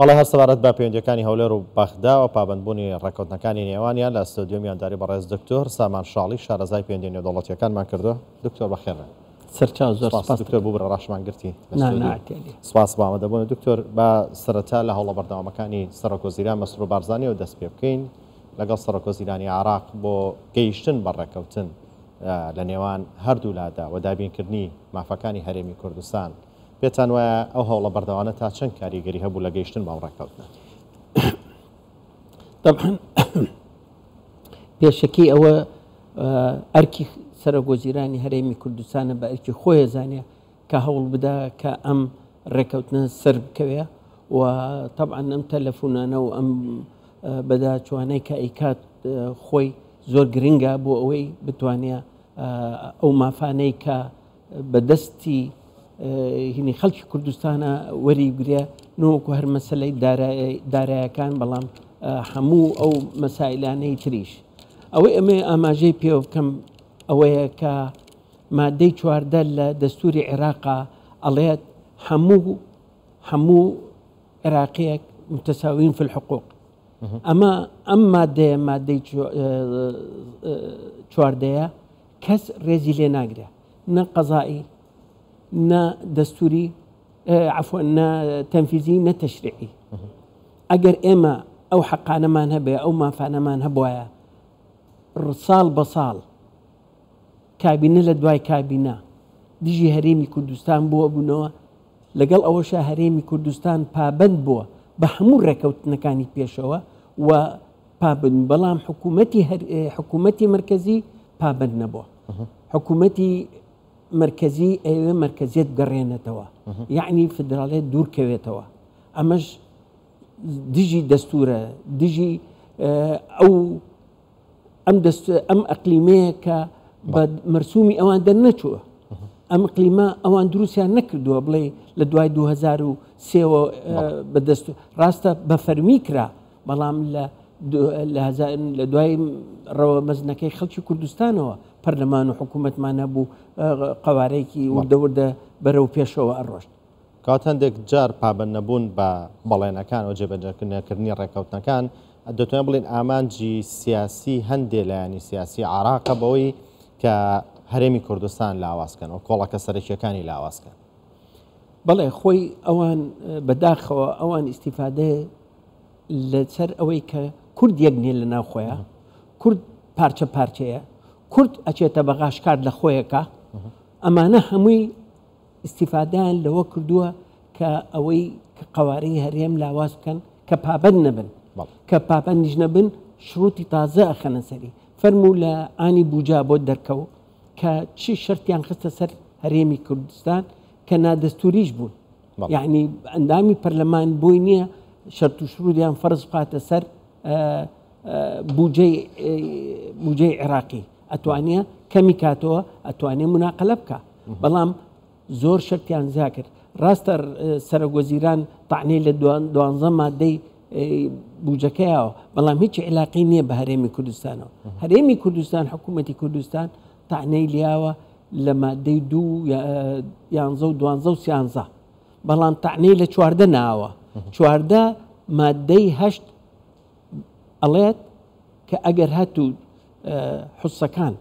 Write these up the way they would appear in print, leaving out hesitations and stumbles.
والله هەر سەبارەت بە پەیوەندیەکانی هەولێر و بەغدا و پابەندبوونی ڕێکەوتنەکانی نێوانیان لە ستۆدیۆ میانداری بەڕێز دکتۆر سامان شاڵی شارەزای پەیوەندی نێودەوڵەتیەکانمان کردو. دکتۆر بەخێر سەرچاو زۆر سپاس دکتۆر بوو بڕە ڕاشمان گرتی سپاس بۆ ئامادەبوون. دکتۆر بە سەرەتا لە هەوڵە بەردەوامەکانی سەرۆکوەزیران مەسرور بارزانی و دەست پێ بکەین لەگەڵ سەرۆکوەزیرانی عێراق بۆ گەیشتن بە ڕێکەوتن لە نێوان هەردوو لادا و دابینکردنی مافەکانی هەرێمی کوردستان. پێتان وایە ئەو هەوڵە بەردەوامە تا چەند کاریگەری هەبوو لە گەیشتن بە ئەو ڕێکەوتنە؟ طبعا پێشەکی ئەوە ئەرکی سەرۆکوەزیرانی هەرێمی کوردستانە بە ئەرکی خۆی زانێ کە هەوڵ بدا کە ئەم ڕێکەوتنە سەر بکەوێ و طبعا ئەم تەلەفۆنانە و ئەم بەداچوانەی کە ئەیکات خۆی زۆر گرنگە بۆ ئەوەی بتوانێت ئەو مافانەی کە بەدەستی هینی خەڵکی کوردستانە وەریگرێ نۆکو هەر مەسەلەی دارایەکان بەڵام هەموو ئەو مەسائلانەی تریش ئەوەی ئەمێ ئاماژەی پێوە بکەم ئەوەیە کە مادەی 14 لە دەستوری عێراقا ئەڵێت هەموو عێراقیەک متساوین في الحقوق. ئەمە ئەم مادەی 14 کەس ڕێزی لێ ناگرێ، نە قەزایی نە دەستوری عفوا نە تەنفیزی نە تەشریعی. ئەگەر ئێمە ئەو حەقانەمان هەبێ ئەو مافانەمان هەبوایە ساڵ بە ساڵ کابینە لە دوای کابینە دژی هەرێمی کوردستان بووە بوونەوە، لەگەڵ ئەوەشە هەرێمی کوردستان پابند بووە بە هەموو ڕێکەوتنەکانی پێشەوە و پابند، بەڵام حکوومەتی مرکزی پابند نەبووە. حکوومەتی مرکزی ئەوێ مرکزیت گەڕێنێتەوە، یعنی فدراڵێت دوورکەوێتەوە. ئەمەش دژی دەستورە، دژی ئەم ئەقلیمەیە کە بە مەرسومی ئەوان دەرنەچووە. ئەم ئەقلیمە ئەوان دروستیان نەکردووە بڵێ لە دوای 2003 بەدەست ڕاستە بە فەرمی کرا، بەڵام لە دوای ڕەوە مەزنەکەی خەڵکی کوردستانەوە پەرلەمان و حکوومەتمان هەبوو قەوارەیەکی وردەوردە بەرەو پێشەوە ئەڕۆشت. کات هەندێک جار پابند نەبوون بە بەڵێنەکان و جێبەجێکردنی ڕێکەوتنەکان دەتوانین بڵین ئامانجی سیاسی هەندێک لایەنی سیاسی عێراقە بەوەی کە هەرێمی کوردستان لاوازکەن و کۆڵەکە سەرەکیەکانی لاوازکەن. بەڵێ خۆی ئەوان بەداخەوە ئەوان ئیسیفادە لەسەر ئەوەی کە کورد یەک نیە لە ناو خۆیە، کورد پارچە پارچەیە، کورد ئەچێتە بەغاشکار لە خۆیەکە. ئەمانە هەمووی ئیسیفادەیان لەوە کردووە کە ئەوەی کە قەوارەی هەرێم لاواز بکەن کە پابند نەبن، کە پابندیش نەبن شروتی تازە ئەخەنە سەری. فەرموو لە ئانی بوجا بۆ دەرکەوت کە چی شەرتیان خستە سەر هەرێمی کوردستان کە نادەستوریش بوون، یعنی ئەندامی پەرلەمان بۆی نییە شەرت و شروودیان فەرز بخاتە سەر بوجەی عێراقی، ئەتوانێ کەمی کاتەوە ئەتوانێ مناقەلە بکە، بەڵام زۆر شەرتیان زیا کرد. ڕاستە سەرۆکوەزیران تاعنەی لە 12 مادەی بوجەکەیەوە، بەڵام هیچ علاقی نییە بە هەرێمی کوردستانەوە. هەرێمی کوردستان حکوومەتی کوردستان تاعنەی لیاوە لە مادەی 2 11 و 12 و 13، بەڵام تاعنەی لە 14 ناوە. 14 مادەی 8 ئەڵێت کە ئەگەر هاتوو حوسەکان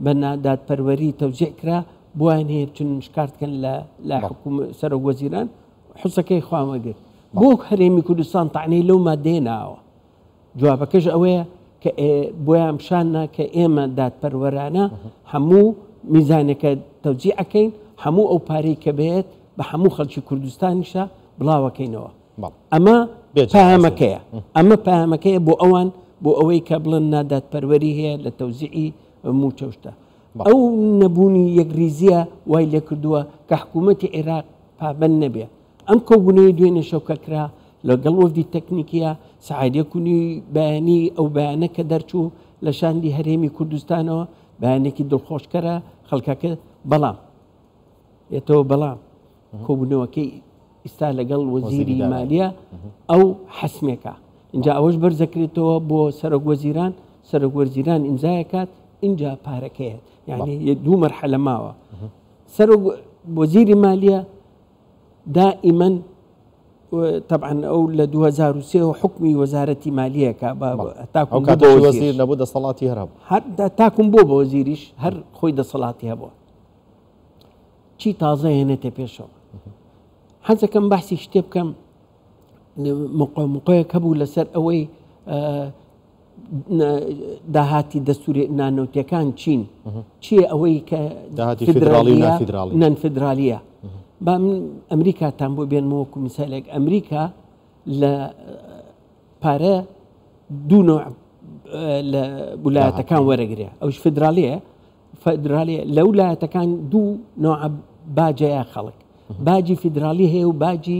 بە نادادپەروەری تەوزیع کرا بۆیان هەیە بچن شکارتکەن لە سەرۆکوەزیران حوسەکەی خواوەگرت. بۆ هەرێمی کوردستان تاعنەی لەو مادەیە ناوە. جوابەکەش ئەوەیە کە بۆیان پیشاننا کە ئێمە دادپەروەرانە هەموو میزانەکە تەوزیعەکەین، هەموو ئەو پارەی کە بێت بە هەموو خەڵکی کوردستانیشە بڵاوەکەینەوە. ئەمە پامەکەیە، ئەمە پامەکەیە بۆ ئەوان، بۆ ئەوەی کە بڵن نادادپەروەری هەیە لە تەوزیعی موچەشتە. ئەو نەبوونی یەکریزیە وای لێ کردووە کە حکوومەتی عێراق پابند نەبێ. ئەم کۆبوونەوەی دوێنێ شەوکە کرا لەگەڵ وەفدی تەکنیکیە سەعادیەکوونی بەیانی ئەو بەیانە کە دەرچوو لە شاندی هەرێمی کوردستانەوە بەیانێکی دڵخۆشکەرە خەڵکەکە، بەڵام ئێتەوە بەڵام کۆبوونەوەکەی ئستا لەگەڵ وەزیری مالیە ئەو حەسمێکە. اینجا ئەوەش بەرزەکرێتەوە بۆ سەرۆکوەزیران ئیمزایەکات، اینجا پارەکەیە، یعنی 2 مەرحەلە ماوە. وەزیری مالیە دائیمەن طبعا أو ل 2003 حكمي وزارة مالية تاكم أو كاتش وزير نبود صلاتي هرب تاكم بوبا وزيريش هر خويد صلاتي هبوا شي تازه هنا تبيشو حتى كم بحثي شتيب كم مقايا كبو لسر أوي داهاتی دەستوری نانەوتیەکان چین چیە ئەوەی کە نان فدرالیە با من ئەمریکاتان بۆ بێنمەوەکو میسالێک ئەمریکا لە پارە دوو نوع لە ویلایەتەکان وەرەگرێ ئەوش فدرالیە لە ویلایەتەکان دوو نوع باجەیە خەڵک باجی فدرالی هەیە و باجی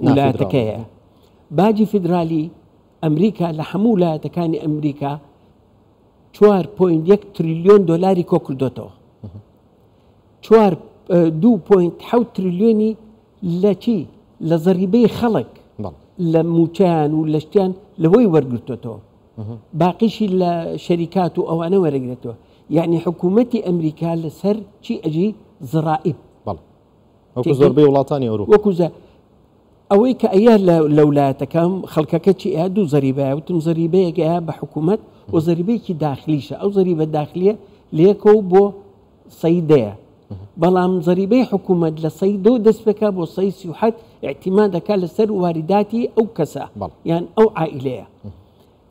ویلایەتەکەیە باجی فدرالی ئەمریکا لە هەموو ویلایەتەکانی ئەمریکا 4.1 تریلیۆن دۆلاری کۆ کردوتەوە 2.7 تریلیۆنی لە چی لە زەریبەی خەڵک لە موچیان و لە شتیان لەوەی وەرگرتوتەوە باقیشی لە شەریکات و ئەوانە وەرەگرێتەوە یعنی حکوومەتی ئەمریکا لەسەر چی ئەجی زڕائب وەکو زۆربەی وڵاتانی ئەوروپا وەکو ئەوەی کە ئەیە لە ویلایەتەکەم خەڵکەکە چی ئەیە دوو زەریبەیە وتم زەریبەیەک ئەیە بە حکوومەت و زەریبەیەکی داخلیشە ئەو زەریبە داخلیە لێکە و بۆ سەیدەیە بەڵام زەریبەی حکوومەت لە سەیدە و دەست پێکا بۆ 137 احتیمال دەکات لەسەر وارداتی ئەو کەسە یان ئەو عائیلەیە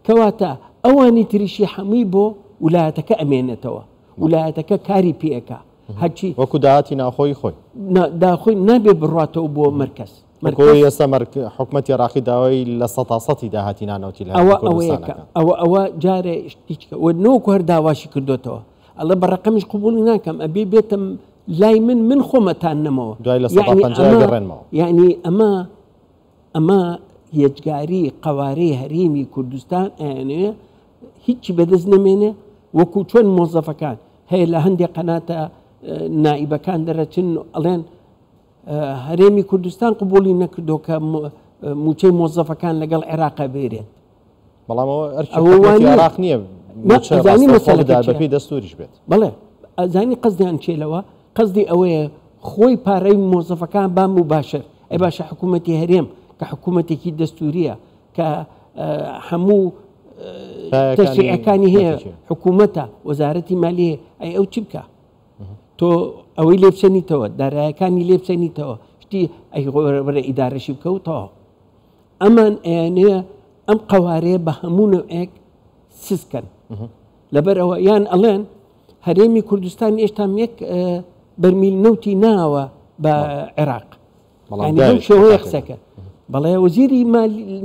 کەواتە ئەوانی تریشی هەمووی بۆ ویلایەتەکە ئەمێنێتەوە ویلایەتەکە کاری پێەکە هەرچی وەکو داهاتی ناخۆی خۆی داخۆی نابێ بڕاتەوە بۆ مرکز ئێستا حکوومەتی عێراقی داوای لە 100% داهاتی نانەوتی لە ئەوە جارێ شتیچکە و نۆکو هەر داواشی کردوتەوە ئەڵە بە ڕقەمیش قبوڵی ناکەم ئەبێ بێتم لای من خۆمەتان نەمەوە دوای لە 150 گەڕێنمەوە یعنی ئەمە هێجگاری قوارەی هەرێمی کوردستان ئەیانەیە هیچی بەدەست نەمێنێ وەکو چۆن مۆزەفەکان هەیە لە هەندێک قەناتە نائیبەکان دەرەچن ئەڵێن هەرێمی کوردستان قبولی نەکردو کە موچەی مۆزەفەکان لەگەڵ عێراقا بێرێت بەڵام ئەوەی عێراق نییە بەپێی دەستوریش بێت بەڵێ ئەزانی قەزدیان چێلەوە قەزدی ئەوەیە خۆی پارەی مۆزەفەکان بام و باشە ئەی باشە حکوومەتی هەرێم کە حکوومەتێکی دەستوریە کە هەموو تەشریعەکانی هەیە حکوومەتە وەزارەتی مالیە ئەی ئەو چی بکە تۆ ئەوەی لێبچەنیتەوە دارایەکانی لێبچەنیتەوە شتی ئەی وەرە ئیدارەشی بکەوتەوە ئەمان ئەیانەیە ئەم قوارەیە بە هەموو نوعێک سسکەن لەبەرەوە یان ئەڵێن هەرێمی کوردستان هێشتا یەک بەرمیل نەوتی ناوە بە عێراق ینی شێوەیە قسەکە بەڵێ وەزیری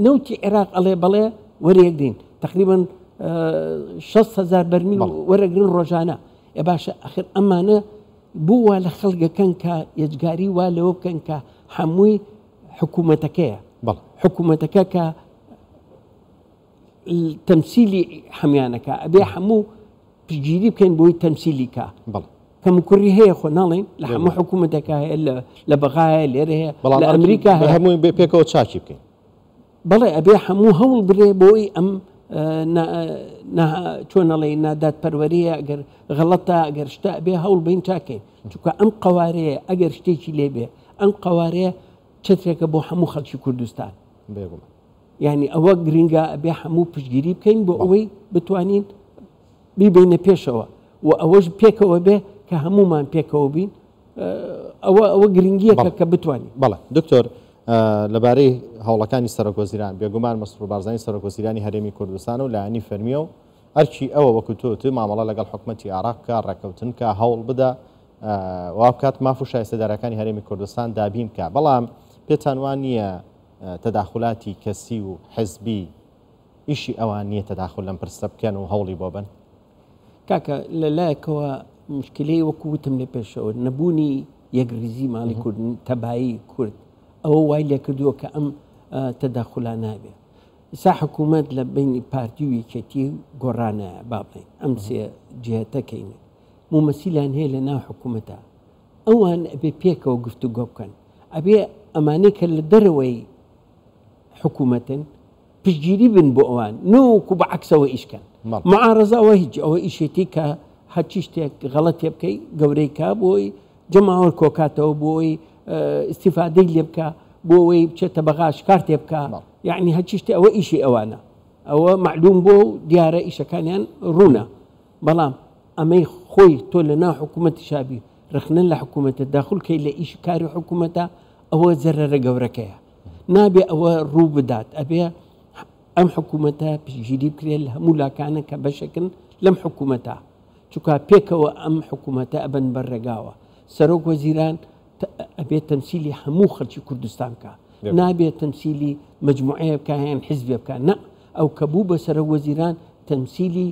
نەوتی عێراق ئەڵێ بەڵێ وەرەیەکدین تقریبا 6,000 بەرمیل وەرەگرن ڕۆژانە ئێ باشە ئەخر ئەمانە بوو وا لە خەڵگەکەن کە یەجگاری وا لەوە بکەن کە هەمووی حکوومەتەکەیە حکوومەتەکە کە تەمسیلی هەمیانەکە ئەبێ هەموو پشگیری بکەین بۆی تەمسیلی کە کەم کوڕی هەیە خۆ ناڵێن لە هەموو حکوومەتەکە هەیە لە بەغایە لێرە هەیە لە ئەمریکا هەمووی بێ پێکەوە چاکی بکەین بەڵێ ئەبێ هەموو هەوڵ برێ بۆی ئەم چۆنەڵێ نادات پەروەریە ئەگەر غەڵەتە ئەگەر شتا بێ هەوڵ بین چاکەین چونکە ئەم قوارەیە ئەگەر شتێکی لێبێ ئەم قوارەیە چترێکە بۆ هەموو خەڵکی کوردستان یعنی ئەوە گرنگە ئەبێ هەموو پشتگیری بکەین بۆ ئەوەی بتوانین بیبینە پێشەوە و ئەوەش پێکەوە بێ کە هەمومان پێکەوە بین ئەوە گرنگیەکە کە بتوانین بەڵێ دکتۆر لەبارەی هەوڵەکانی سەرۆکوەزیران بێگومان مەسرور بارزانی سەرۆکوەزیرانی هەرێمی کوردستان و لایەنی فەرمیە و هەرچی ئەوە وەکو تۆ مامەڵە لەگەڵ حکوومەتی عێراق کە ڕێکەوتن کە هەوڵ بدە وا بکات ماف و شایستەدارەکانی هەرێمی کوردستان دابین کە بەڵام پێتان وان نییە تەداخلاتی کەسی و حزبی ئیشی ئەوان نییە تەداخل لەم پرسە بکەن و هەوڵی بۆ بن کاکە لەلایەکەوە مشکلەی وەکو وتم لێ پێشەوە نەبوونی یەکریزی ماڵی کوردن تەبایی کورد ئەوە وای لێ کردووە کە ئەم تەداخلا نابێ ئسا حکوومەت لە بینی پارتی و یەکێتی گۆڕانایە با بڵێن ئەم سێ جهەتەکەین مومەسیلان هەیە لە ناو حکوومەتە ئەوان ئەبێ پێکەوە گفتوگۆ بکەن ئەبێ ئەمانەی کە لە دەرەوەی حکوومەتن پشتگیری بن بۆ ئەوان نۆکو بە عەکسەوە ئیشکەن معارەزەوە هیچ ئەوە ئیشێتی کە هەرچی شتێک غەڵەتێ بکەی گەورەی کا بۆی جەماوەر کۆکاتەوە بۆی استیفادەی لێ بکە بۆ ئەوەی بچێتە بەغاش کارتێ بکە یعنی هەرچی شتێ ئەوە ئیشی ئەوانە ئەوە معلوم بۆ دیارە ئیشەکانیان ڕوونە بەڵام ئەمەی خۆی تۆ لە ناو حکوومەتی شابی رخنە لە حکوومەتە داخولکەی لە ئیش کاری حکوومەتە ئەوە زەرەرە گەورەکەیە نابێ ئەوە ڕوو بدات ئەبێ ئەم حکوومەتە پشگیری بکرێت لە هەموو لاکانە کە بەشەکن لەم حکوومەتە چونکە پێکەوە ئەم حکوومەتە ئەبەن بەرڕێگاوە سەرۆک وەزیران ئەبێت تەمسیلی هەموو خەڵکی کوردستان بکە نابێت تەمسیلی مجموعەیە بکە یان حیزبێ بکە نە ئەو کە بوو بە سەرۆک وەزیران تەمسیلی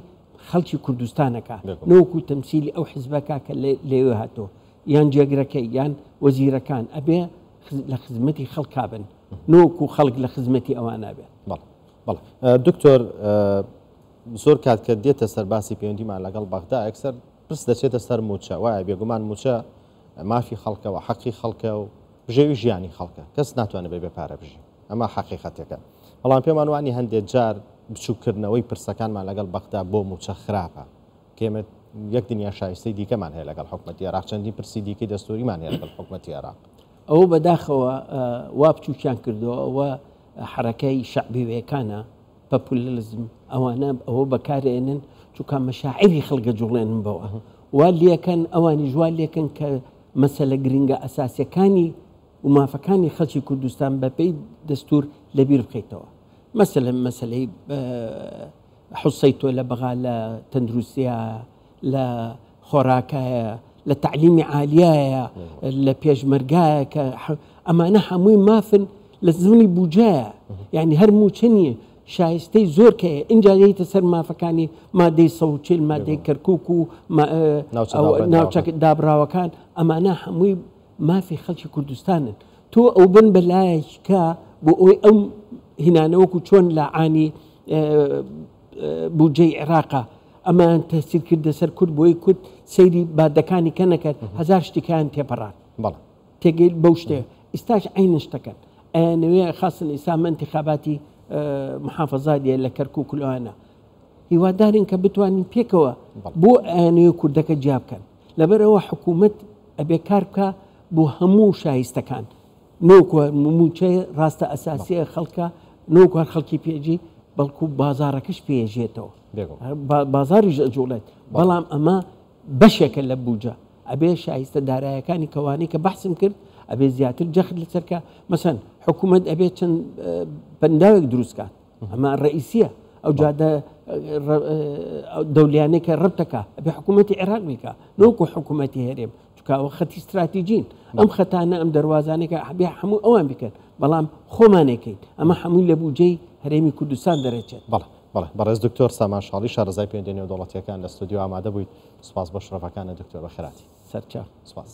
خەڵکی کوردستانەکە نەوەکو تەمسیلی ئەو حیزبەکە کە لێوێ هاتۆ یان جێگرەکەی یان وەزیرەکان ئەبێ لە خزمەتی خەڵکا بن نۆکو خەڵک لە خزمەتی ئەوان نابێت دکتۆر زۆر کات کە دێتە سەر باسی پەیوەندیمان لەگەڵ بەغدا ئەکسەر پرس دەچێتە سەر موچە وایە بێگومان موچە مافی خەڵکەوە حەقی خەڵکە و بژێوی ژیانی خەڵکە کەس ناتوانێت بێ پارە بژی ئەمە حەقیقەتەکە بەڵام پێمان وانی هەندێک جار بچووکردنەوەی پرسەکانمان لەگەڵ بەغدا بۆ موچە خراپە کێمە یەک دنیا شایستەی دیکەمان هەیە لەگەڵ حکوومەتی عێراق چەندین پرسی دیکەی دەستوریمان هەیە لەگەڵ حکوومەتی عێراق ئەوە بەداخەوە وا بچووکیان کردەوە ئەوە حرەکەی شعبیوەکانە پەپولیزم ئەوانە ئەوە بەکارێنن چونکە مەشاعری خەڵکە جوڵێنن بەوە وا لێکەن ئەوانی جوال لێکن کە مەسەلە گرنگە ئەساسیەکانی و مافەکانی خەڵکی کوردستان بەپێی دەستور لەبیر بخەیتەوە مەسەلەی حوسەی تۆ لە بەغا لە تەندروستیە لە خۆراکایە لە تعلیمی عالیایە لە پێشمەرگایە کە ئەمانە هەمووی مافن لە زمانی بوجایە یعنی هەر موچەنیە شایستەی زۆر کە اینجا دێتە سەر مافەکانی مادەی سەوچێل مادەی کەرکووک و ناوچەک دابراوەکان ئەمانە هەمووی مافی خەڵکی کوردستانن تۆ ئەو بن بەلایەکە بۆ ئەوی ئەم هینانەوەکو چۆن لە عانی بودجەی عێراقا ئەمان تەسیر کردە سەر کورد بۆی کورد سەیری بادەکانی کە نەکرد هەزار شتێکیان تێپەڕان تێگەی بەو شتێ ئێستاش عینە شتەکەن ئەیانەوێ خاصن ئێستا انتخاباتی محافظاتیە لە کەرکووک لەوانە هیوادارین کە بتوانین پێکەوە بۆ ئەیانەوێ کوردەکە جیا بکەن لەبەرەوە حکوومەت ئەبێ کار بکە بۆ هەموو شایستەکان نۆکوە موچەی ڕاستە ئەساسیە خەڵکە نۆکوار خەڵکی پێجی بەڵکو بازارەکەش پێژێتەوە بازاریش ئەجوڵێت بەڵام ئەمە بەشێکە لە بوجە ئەبێ شایستە دارایەکانی کەوانی کە بەحسم کرد ئەبێ زیاتر جەخت لەسەرکە مەسەن حکوومەت ئەبێ چەند پەنداوێک دروستکات ئەمە ڕئیسیە ئەو جادە دەولیانێکە ڕەبتەکە ئەبێ حکوومەتی عێراق بیکە نۆکو حکوومەتی هەرێم چونکە ئەوە خەتی استراتیجین ئەم خەتانە ئەم دەواازانێکە ئەبێ هەموو ئەوان بکەن بەڵام خۆمانێکین ئەمە هەمووی لە بوجەی هەرێمی کوردستان دەرەچێت بەڕێز دکتۆر سامان شاڵی شارەزای پەیوەندی نێودەوڵەتیەکان لە ستودیۆ ئامادە بوویت سوپاس بە شرەفەکانە دکتۆر بەخێراتی سەرچاو سوپاس.